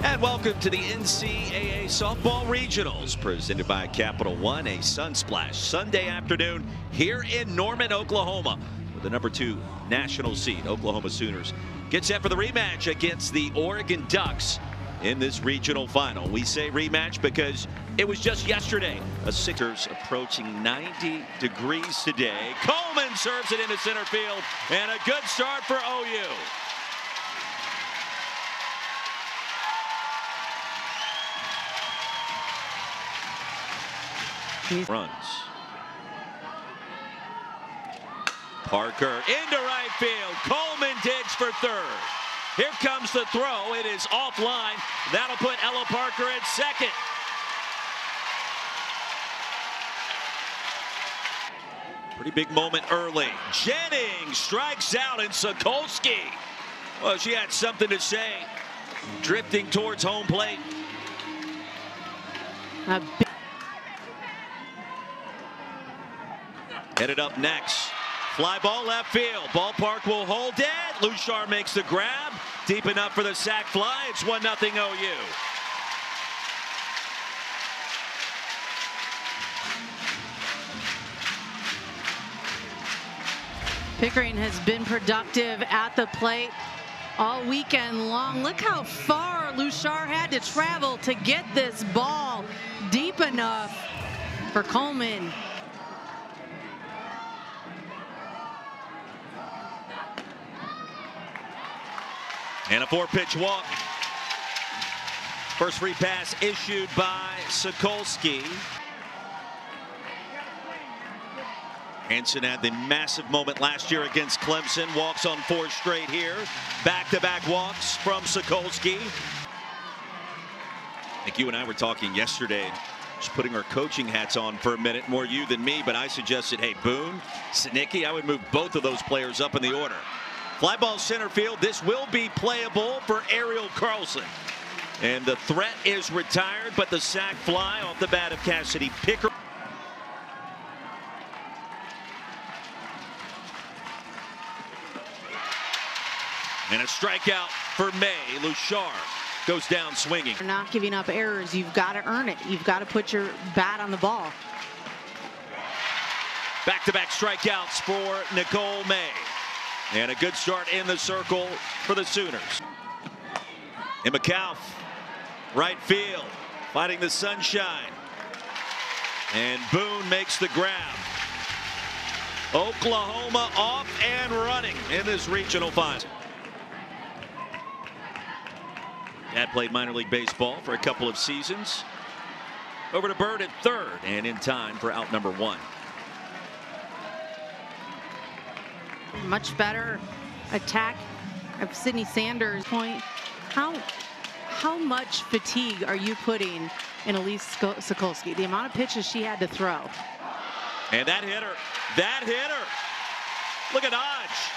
And welcome to the NCAA Softball Regionals, presented by Capital One, a Sunsplash Sunday afternoon here in Norman, Oklahoma, with the #2 national seed. Oklahoma Sooners get set for the rematch against the Oregon Ducks in this regional final. We say rematch because it was just yesterday. A Sixers approaching 90 degrees today. Coleman serves it into center field, and a good start for OU. Runs. Parker into right field. Coleman digs for third. Here comes the throw. It is offline. That'll put Ella Parker at second. Pretty big moment early. Jennings strikes out, and Sokolsky, well, she had something to say. Drifting towards home plate. Headed up next. Fly ball left field. Ballpark will hold it. Lushar makes the grab. Deep enough for the sac fly. It's 1-0 OU. Pickering has been productive at the plate all weekend long. Look how far Lushar had to travel to get this ball deep enough for Coleman. And a 4-pitch walk. First free pass issued by Sokolsky. Hanson had the massive moment last year against Clemson. Walks on 4 straight here. Back-to-back walks from Sokolsky. I think you and I were talking yesterday, just putting our coaching hats on for a minute. More you than me, but I suggested, hey, Boone, Sinicki, I would move both of those players up in the order. Fly ball center field. This will be playable for Ariel Carlson. And the threat is retired, but the sac fly off the bat of Cassidy Pickering. And a strikeout for May. Lushar goes down swinging. You're not giving up errors. You've got to earn it. You've got to put your bat on the ball. Back-to-back strikeouts for Nicole May. And a good start in the circle for the Sooners. And McAuliffe, right field, fighting the sunshine. And Boone makes the grab. Oklahoma off and running in this regional final. Dad played minor league baseball for a couple of seasons. Over to Bird at third, and in time for out number 1. Much better attack of Sydney Sanders' point. How much fatigue are you putting in Elise Sokolsky? The amount of pitches she had to throw. And that hitter. Look at Hodge.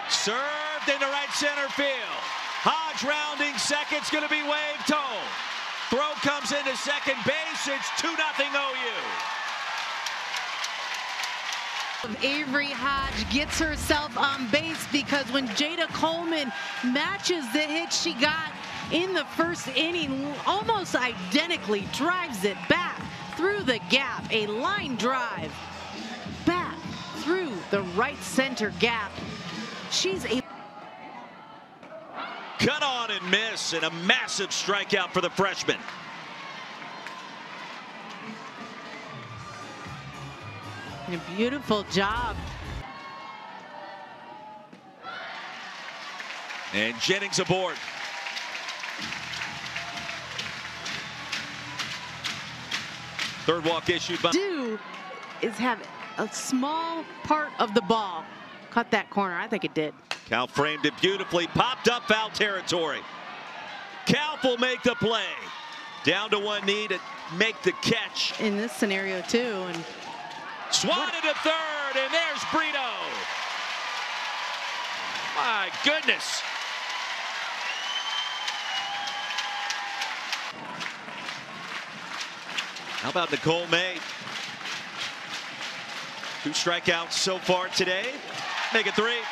Served into right center field. Hodge rounding second's going to be waved home. Throw comes into second base. It's 2-0 OU. Avery Hodge gets herself on base because when Jada Coleman matches the hit she got in the first inning, almost identically drives it back through the gap. A line drive back through the right center gap. She's a cut on and miss, and a massive strikeout for the freshman. A beautiful job. And Jennings aboard. Third walk issued by. Is have a small part of the ball cut that corner. I think it did. Cal framed it beautifully. Popped up foul territory. Kalf will make the play. Down to one knee to make the catch. In this scenario too. And swatted to third, and there's Brito. My goodness. How about Nicole May? 2 strikeouts so far today. Make it 3.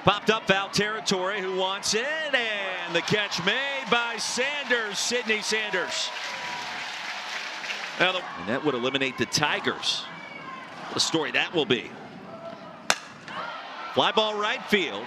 Popped up foul territory. Who wants it? And the catch made by Sanders, Sydney Sanders. And that would eliminate the Tigers. What a story that will be. Fly ball right field.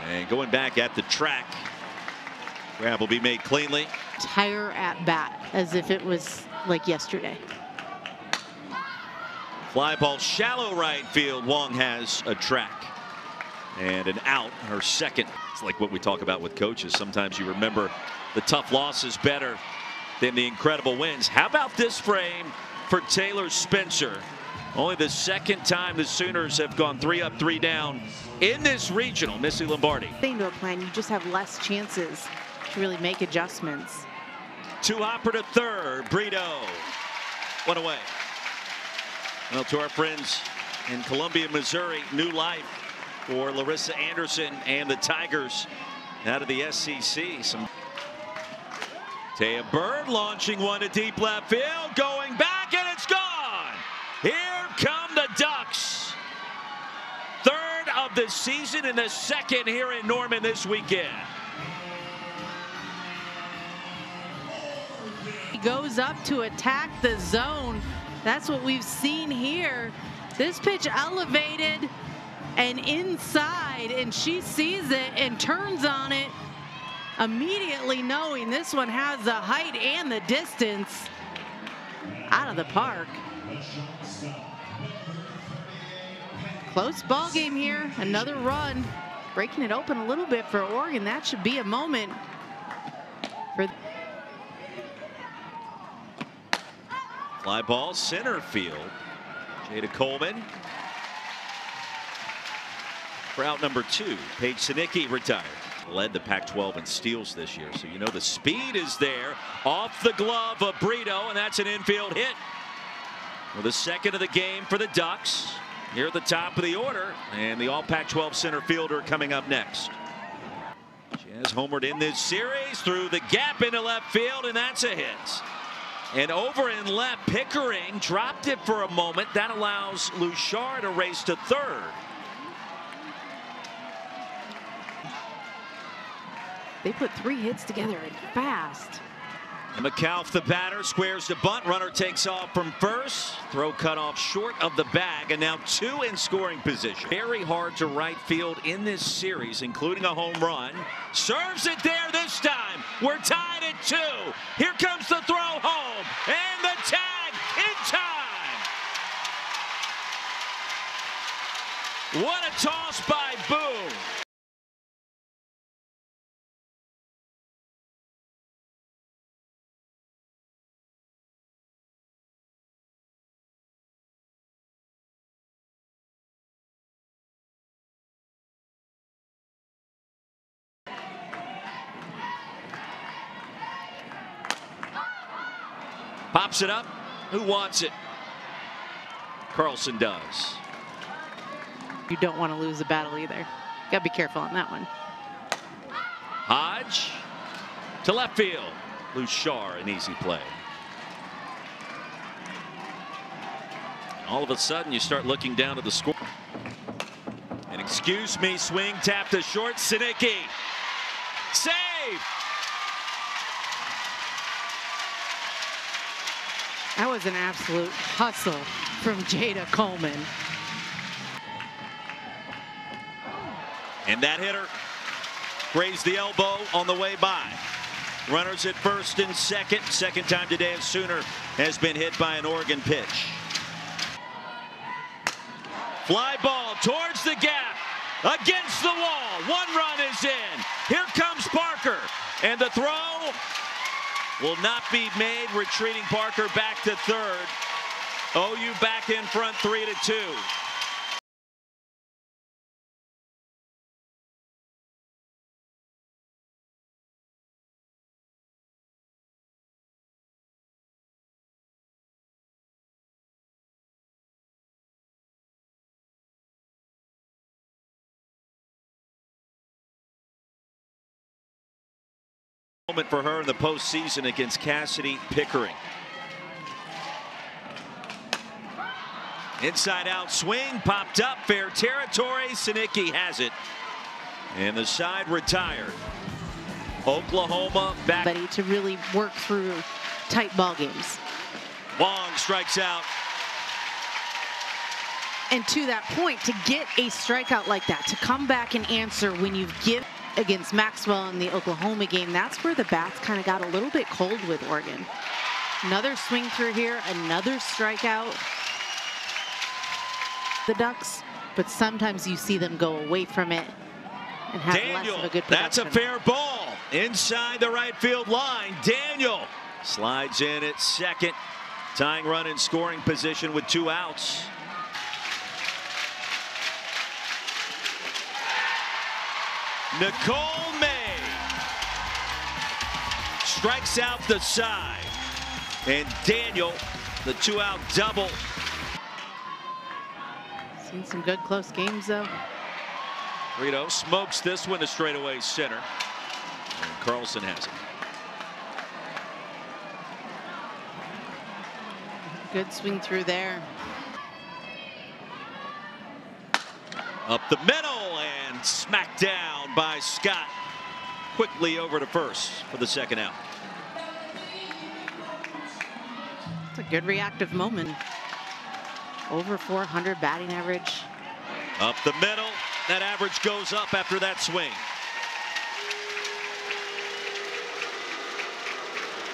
And going back at the track. Grab will be made cleanly. Entire at bat as if it was like yesterday. Fly ball shallow right field. Wong has a track. And an out, her second. It's like what we talk about with coaches. Sometimes you remember the tough losses better than the incredible wins. How about this frame for Taylor Spencer? Only the second time the Sooners have gone 3 up, 3 down in this regional. Missy Lombardi. Thing to a plan, you just have less chances to really make adjustments. Two-hopper to third. Brito. One away. Well, to our friends in Columbia, Missouri, new life for Larissa Anderson and the Tigers out of the SEC. Taya Bird launching one to deep left field, going back, and it's gone. Here come the Ducks. Third of the season and the second here in Norman this weekend. He goes up to attack the zone. That's what we've seen here. This pitch elevated and inside, and she sees it and turns on it, immediately knowing this one has the height and the distance. Out of the park. Close ball game here. Another run, breaking it open a little bit for Oregon. That should be a moment for. Fly ball center field. Jada Coleman. For out number 2, Paige Sinicki retired. Led the Pac-12 in steals this year, so you know the speed is there. Off the glove of Brito, and that's an infield hit. Well, the second of the game for the Ducks. Here at the top of the order, and the all Pac-12 center fielder coming up next. She has homered in this series through the gap into left field, and that's a hit. And over in left, Pickering dropped it for a moment. That allows Luchard to race to third. They put 3 hits together and fast. And McAuliffe, the batter, squares the bunt. Runner takes off from first. Throw cut off short of the bag, and now 2 in scoring position. Very hard to right field in this series, including a home run. Serves it there this time. We're tied at 2. Here comes the throw home, and the tag in time. What a toss by Boone. Pops it up. Who wants it? Carlson does. You don't want to lose the battle either. Got to be careful on that one. Hodge to left field. Luchard, an easy play. All of a sudden, you start looking down at the score. And excuse me, swing tap to short. Sinicki. Save. That was an absolute hustle from Jada Coleman. And that hitter grazed the elbow on the way by. Runners at first and second. Second time today a Sooner has been hit by an Oregon pitch. Fly ball towards the gap. Against the wall. 1 run is in. Here comes Parker. And the throw will not be made. Retreating Parker back to third. OU back in front 3-2. Moment for her in the postseason against Cassidy Pickering. Inside out swing, popped up, fair territory. Sinicki has it. And the side retired. Oklahoma back. To really work through tight ball games. Wong strikes out. And to that point, to get a strikeout like that, to come back and answer when you've given against Maxwell in the Oklahoma game, that's where the bats kind of got a little bit cold with Oregon. Another swing through here, another strikeout. The Ducks, but sometimes you see them go away from it and have less of a good production. That's a fair ball inside the right field line. Daniel slides in at second, tying run in scoring position with 2 outs. Nicole May strikes out the side, and Daniel, the 2-out double. Seen some good close games though. Rito smokes this one to straightaway center, and Carlson has it. Good swing through there. Up the middle and smacked down by Scott. Quickly over to first for the 2nd out. It's a good reactive moment. Over 400 batting average. Up the middle. That average goes up after that swing.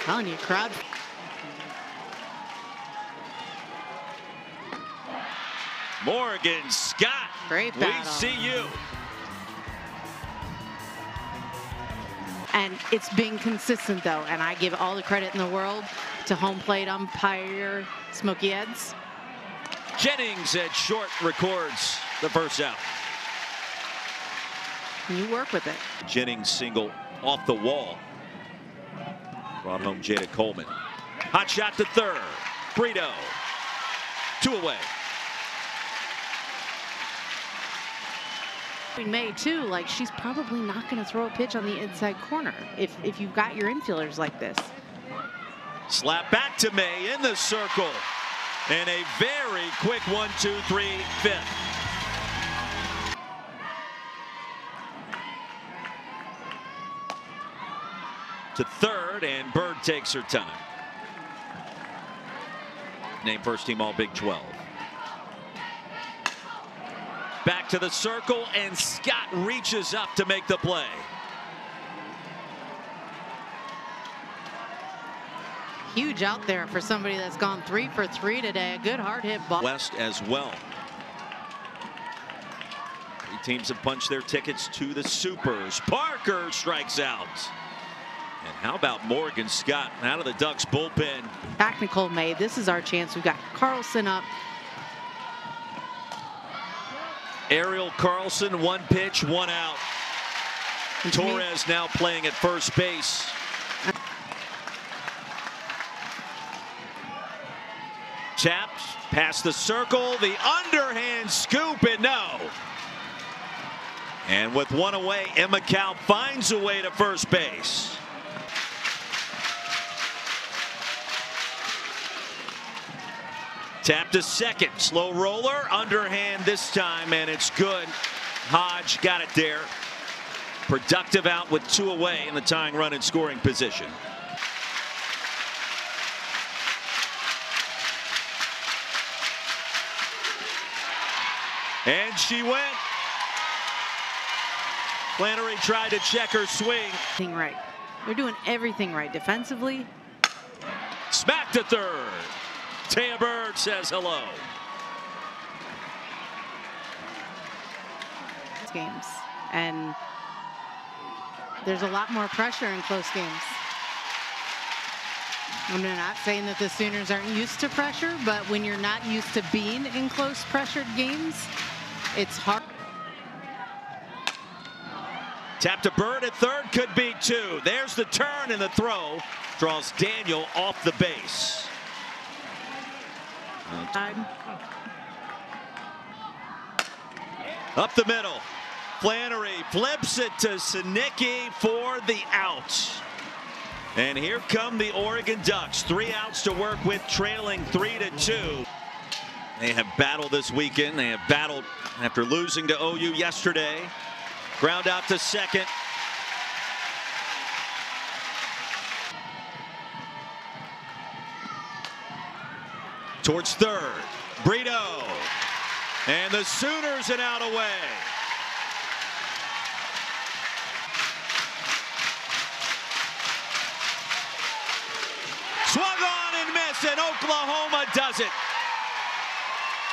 Telling you, crowd. Morgan Scott. Great battle. We see you. And it's been consistent though, and I give all the credit in the world to home plate umpire Smokey Eds. Jennings at short records the first out. You work with it. Jennings single off the wall. Brought home Jada Coleman. Hot shot to third. Brito. 2 away. May too, like she's probably not going to throw a pitch on the inside corner if you've got your infielders like this. Slap back to May in the circle. And a very quick 1, 2, 3, 5th. To third, and Bird takes her time. Named first team All Big 12. Back to the circle, and Scott reaches up to make the play. Huge out there for somebody that's gone 3 for 3 today. A good hard hit ball. West as well. 3 teams have punched their tickets to the Supers. Parker strikes out. And how about Morgan Scott out of the Ducks bullpen? Back Nicole May. This is our chance. We've got Carlson up. Ariel Carlson, 1 pitch, 1 out. Torres now playing at first base. Tapped past the circle, the underhand scoop, and no. And with 1 away, Emma Cal finds a way to first base. Tap to second, slow roller, underhand this time, and it's good. Hodge got it there. Productive out with 2 away in the tying run in scoring position. And she went. Flannery tried to check her swing. Right. They're doing everything right defensively. Smack to third. Taya Bird says hello. Games. And there's a lot more pressure in close games. I'm not saying that the Sooners aren't used to pressure, but when you're not used to being in close pressured games, it's hard. Tap to Bird at third, could be 2. There's the turn and the throw. Draws Daniel off the base. Up the middle. Flannery flips it to Sinicki for the out. And here come the Oregon Ducks. 3 outs to work with, trailing 3-2. They have battled this weekend. They have battled after losing to OU yesterday. Ground out to second. Towards third. Brito. And the Sooners an out away. Swung on and missed, and Oklahoma does it.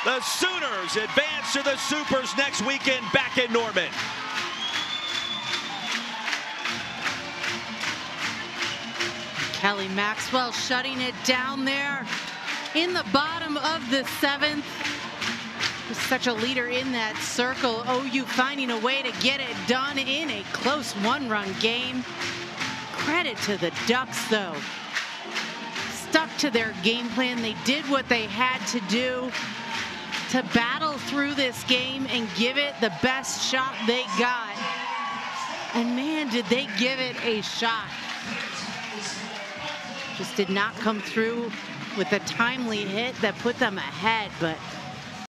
The Sooners advance to the Supers next weekend back in Norman. Kelly Maxwell shutting it down there in the bottom of the seventh. Was such a leader in that circle. OU finding a way to get it done in a close one-run game. Credit to the Ducks, though. Stuck to their game plan. They did what they had to do to battle through this game and give it the best shot they got. And man, did they give it a shot. Just did not come through with a timely hit that put them ahead, but